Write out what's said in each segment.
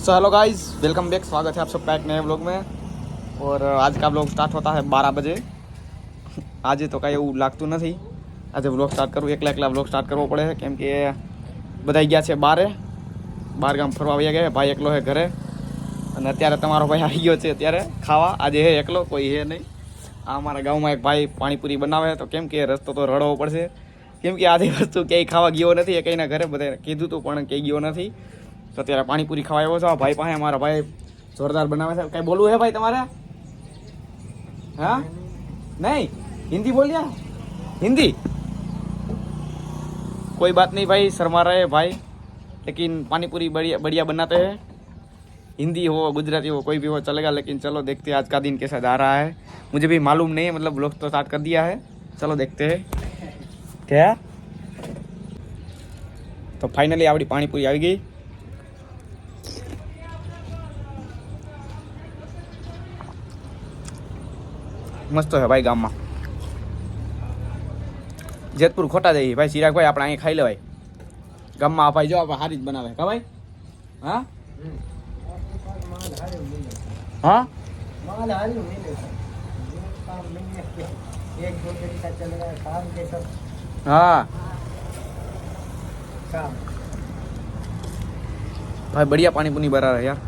So hello guys, welcome back. स्वागत है आप सबका एक नए ब्लॉग में। और आज का ब्लॉग स्टार्ट होता है 12 बजे। आज तो कहीं એવું લાગતું નથી આજે ब्लॉग સ્ટાર્ટ કરવું, એકલા ब्लॉग સ્ટાર્ટ કરવો પડે છે કેમ કે બધા ગયા છે બહાર ગામ ફરવા આવ્યા ગયા। ભાઈ એકલો છે ઘરે અને અત્યારે તમારો ભાઈ આવી ગયો છે અત્યારે ખાવા। આજે હે એકલો, કોઈ હે નહીં। આ અમારા ગામમાં એક ભાઈ પાણીપુરી બનાવે તો કેમ કે રસ્તો તો રડવો પડશે કેમ કે આજે વસ્તુ ક્યાંય ખાવા ગયો નથી। એ કંઈના ઘરે બધા કીધું હતું પણ ક્યાંય ગયો નથી તો અત્યારે પાણીપુરી ખાવા આવ્યો છો। ભાઈ પાસે અમારા ભાઈ જોરદાર बनावे છે। કઈ બોલવું है भाई તમારે? हाँ नहीं, हिंदी बोलिए। हिंदी कोई बात नहीं भाई, शर्मा रहे भाई, लेकिन पानीपुरी बढ़िया बढ़िया बनाते हैं। हिंदी हो गुजराती हो कोई भी हो चलेगा, लेकिन चलो देखते हैं आज का दिन कैसा जा रहा है। मुझे भी मालूम नहीं है, मतलब ब्लॉग तो स्टार्ट कर दिया है, चलो देखते हैं क्या। तो फाइनली आवड़ी पानीपुरी आ गई। मस्त है भाई। गाम में जेतपुर खोटा जाइए भाई। चिराग भाई अपना खाई ले भाई। गाम में भाई जो आप हारी बनावे का भाई। हाँ हाँ हाँ भाई बढ़िया पानी पुनी भरा रहा यार।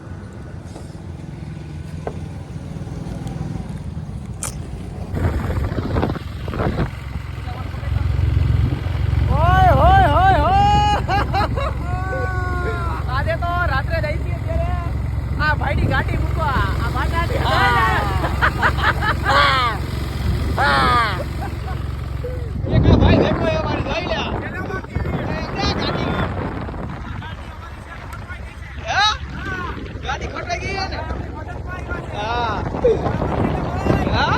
गाड़ी मुको आ भागाडी ये का भाई देखो ये हमारी लई ले क्या गाड़ी गाड़ी खटाई गई है ना। हां हां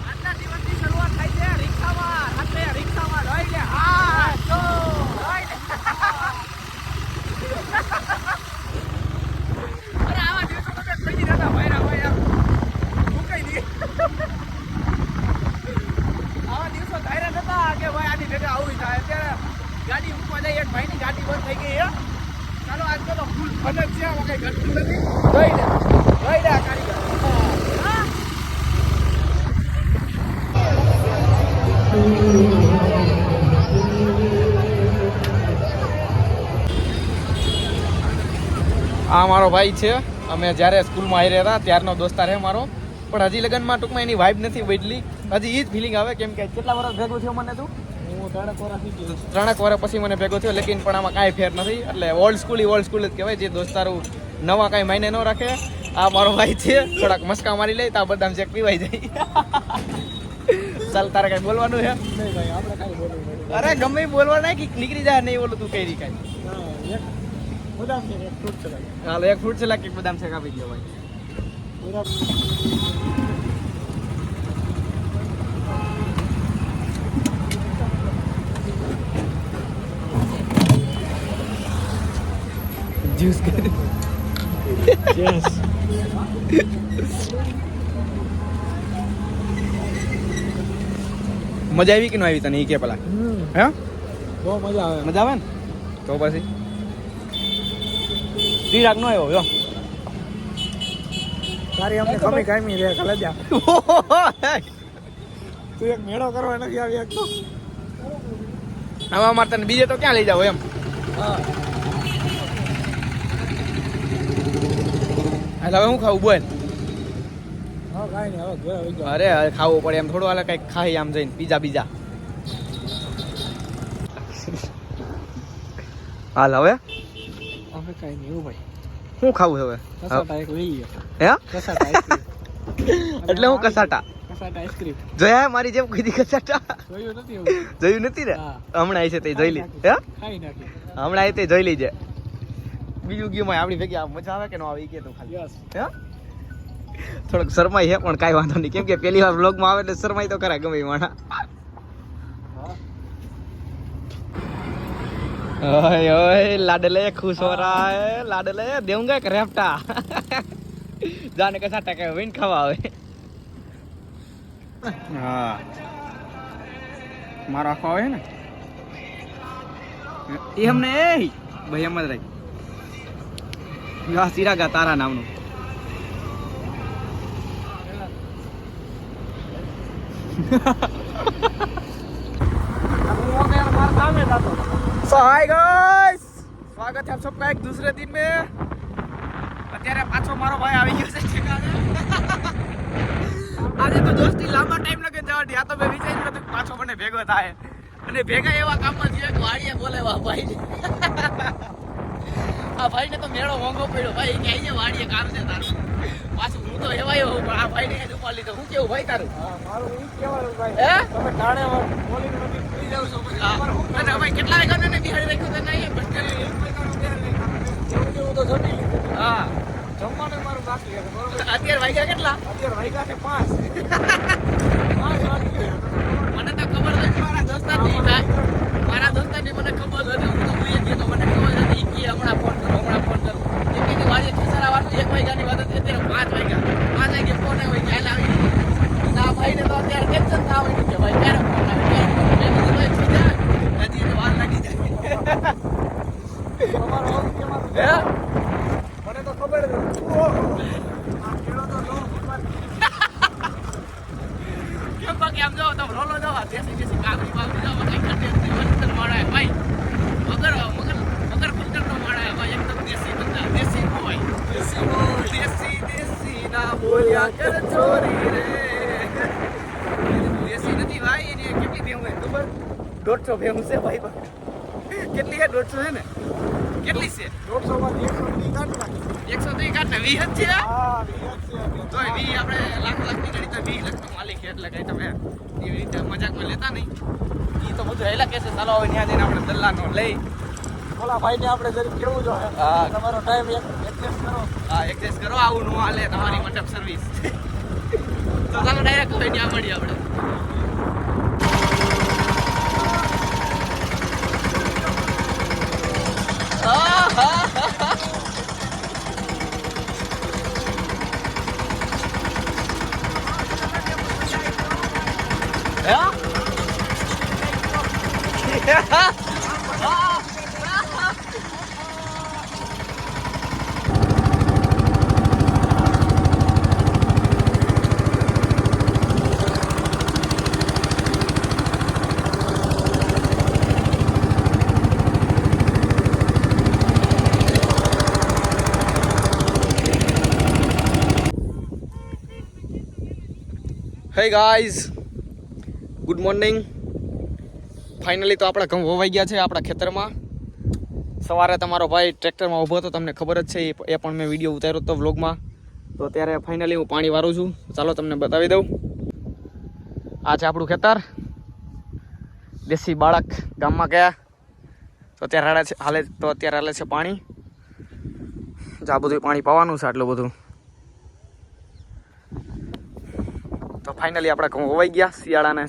आटला દિવસની શરૂઆત થઈ છે રિક્ષામાં રાત્રે રિક્ષામાં લઈ લે। હા તો લઈ લે। गाड़ी ऊपर जाए एक भाई गाड़ी बंद थी गई है। चलो आज तो फूल फनक से कई घटू नहीं गई कारीगर। आ मारो भाई छे। अमे ज्यारे स्कूल में आई रहा त्यारनो दोस्तार है मारो, पण हजी लगन में टूंक में एनी वाइब नहीं बदली। हजी ई ज फीलिंग आवे केम के કેટલા વર્ષ ભેગો થયો મને તું? હું 3 વર્ષ પછી મને ભેગો થયો, લેकिन પણ આમાં કાંઈ ફેર નથી। એટલે ઓલ્ડ સ્કૂલ જ કહેવાય, જે દોસ્તારો નવા કાંઈ માયને ન રાખે। આ મારો ભાઈ છે, થોડાક મસ્કા મારી લે તા બદામ શેક પીવાઈ જાય। ચાલ તારે કાંઈ બોલવાનું છે? નહીં ભાઈ આપણે કાંઈ બોલવું નહીં। અરે ગમે બોલવા નહીં કે નીકળી જાય નહીં બોલું તું કઈ રી કાંઈ। એક બદામ શેક એક ફ્રૂટ સલાડ। હાલો એક ફ્રૂટ સલાડ કે બદામ શેક આપી દો ભાઈ। જ્યુસ યસ મજા આવી કે ન આવી તને? એ કે પેલા હે બહુ મજા આવે ને? તો પછી ચિરાગ નો આવ્યો જો તારી અમને કમી કામી રે ખાલે જા। તું એક મેળો કરવા નથી આવી એક તો આવા માર તને બીજે તો ક્યાં લઈ જાવ એમ? હા હવે હું ખાવું બોલ? હા કાઈ નહીં, હવે ઘરે આવી જાવ। અરે ખાવું પડે એમ થોડું, હાલે કઈક ખાઈ આમ જઈને બીજા હાલ હવે અમે કાઈ નહીં ભાઈ। શું ખાવું હવે? કસાટા એક લઈ ગયો હે? કસાટા આઈસ્ક્રીમ એટલે હું કસાટા આઈસ્ક્રીમ જોયા મારી જેમ કોઈ દી કસાટા જોયું નથી રે? હમણાં આવી છે તે જોઈ લી હે? ખાઈ નાખી હમણાં આવી તે જોઈ લીજે। બીજું ગયું માં આપણી ભેગી મજા આવે કે ન આવે? કે તું ખાલી હે થોડોક શરમાઈ છે પણ કાંઈ વાંધો નહીં, કેમ કે પહેલી વાર વ્લોગમાં આવે એટલે શરમાઈ તો ખરા ગમે માણા। ओए ओए लाडले खुश हो रहा है, लाडले देऊंगा एक रेपटा। जाने कैसा टका विन खवावे। हाँ मारा खावे है ना ये हमने भाई हम मत रही હા ચિરાગા તારા નામનું. So hi guys, સ્વાગત છે આપ સબકા એક દૂસરે દિન में. અત્યારે પાછો મારો ભાઈ આવી ગયો છે ઠેકાણે. આજે તો દોસ્તી લાંબા ટાઈમ લગે જવાની. આ તો મેં વિચાર્યું નતું પાછો મને ભેગો થાય અને ભેગા એવા કામમાં છે કે વાડીએ બોલાવા ભાઈ. આ ભાઈને તો મેળો મોંઘો પડ્યો ભાઈ કે અહીંયા વાડીએ કામ છે તારું. પાછું હું તો એવાયો હોઉં પણ આ ભાઈને જ ઉપાડી લીધો. હું કેવું ભાઈ તારું? મારું ઈ કહેવાનું ભાઈ. હે તમે ટાણે બોલીને નથી ફરી જાવ છો પછી. અને ભાઈ કેટલા વાગ્યા ને બિહાડી રાખ્યો તો નહીં બસ કરી. એવું તો જમી લીધું. હા જમવાનું મારું બાકી હતું બરોબર. અત્યારે વાગ્યા કેટલા? અત્યારે વાગ્યા છે 5. 5 વાગી મને તો ખબર નથી મારા દોસ્તારની મારા દોસ્તારની મને ખબર હતી. હું તો ભૂલી ગયો તો મને ખબર હતી કે હમણાં ફોન કરો એક એની વાડીએ ખિસારા વાળું 1 વાગ્યાની વાત હતી. અત્યારે 5 વાગ્યા ફોન આવ્યો ખ્યાલ આવી ના ભાઈને તો અત્યારે ટેન્શન ના હોય કે ભાઈ ક્યારે ફોન આવે ક્યારે ફોન આવે. મેં કીધું ભાઈ થઈ જાય હજી વાર લાગી જાય. તમારું આવું કહેવાનું હે મને તો ખબર જ હતી. ઓહો આ ખેડો તો નો કેમ બાકી આમ જાઓ તમે રોલો જાઓ દેશી કાગડી બાગડી જાઓ કઈ કંટેન્ટની વસ્તુ મળે ભાઈ મગર ફિલ્ટરનો મળે ભાઈ એકદમ દેશી બંદા દેશી બોય દેશી ના બોલ્યા કર ચોરી રે. દેશી નથી ભાઈ એની કેટલી ભેહું હે ખબર? 150 ભેહું છે ભાઈ. કેટલી હે? 150 છે ને? કેટલી છે? 150 માંથી 130 કાઢી નાખી. 130 કાઢ ને 20 જ છે. હા 20 છે. તોય 20 આપણે લાખની ગાડી તો 20 લાખનો માલિક છે એટલે કઈ તમે એવી રીતે મજાકમાં લેતા નહીં. એ તો બધું હેલા કહેશે ચાલો હવે ત્યાં જઈને આપણે દલ્લાનો લઈ. ઓલા ભાઈને આપણે જરીક કેવું જોઈએ. હા. તમારો ટાઈમ એડજસ્ટ કરો. હા એડજસ્ટ કરો આવું નો હાલે તમારી મંડપ સર્વિસ. તો ચાલો ડાયરેક્ટ હવે ત્યાં મળીએ આપણે. Hey guys good morning. Finally તો આપણા ઘઉં વવાઈ ગયા છે આપણા ખેતરમાં. સવારે તમારો ભાઈ ટ્રેક્ટરમાં ઊભો હતો તમને ખબર જ છે એ પણ મેં વિડીયો ઉતાર્યો હતો વ્લોગમાં. તો અત્યારે ફાઇનલી હું પાણી વારું છું. ચાલો તમને બતાવી દઉં. આ છે આપણું ખેતર. દેશી બાળક ગામમાં ગયા તો અત્યારે હાલે છે પાણી. આ બધું પાણી પાવાનું છે આટલું બધું. તો ફાઇનલી આપણા ઘઉં વવાઈ ગયા શિયાળાને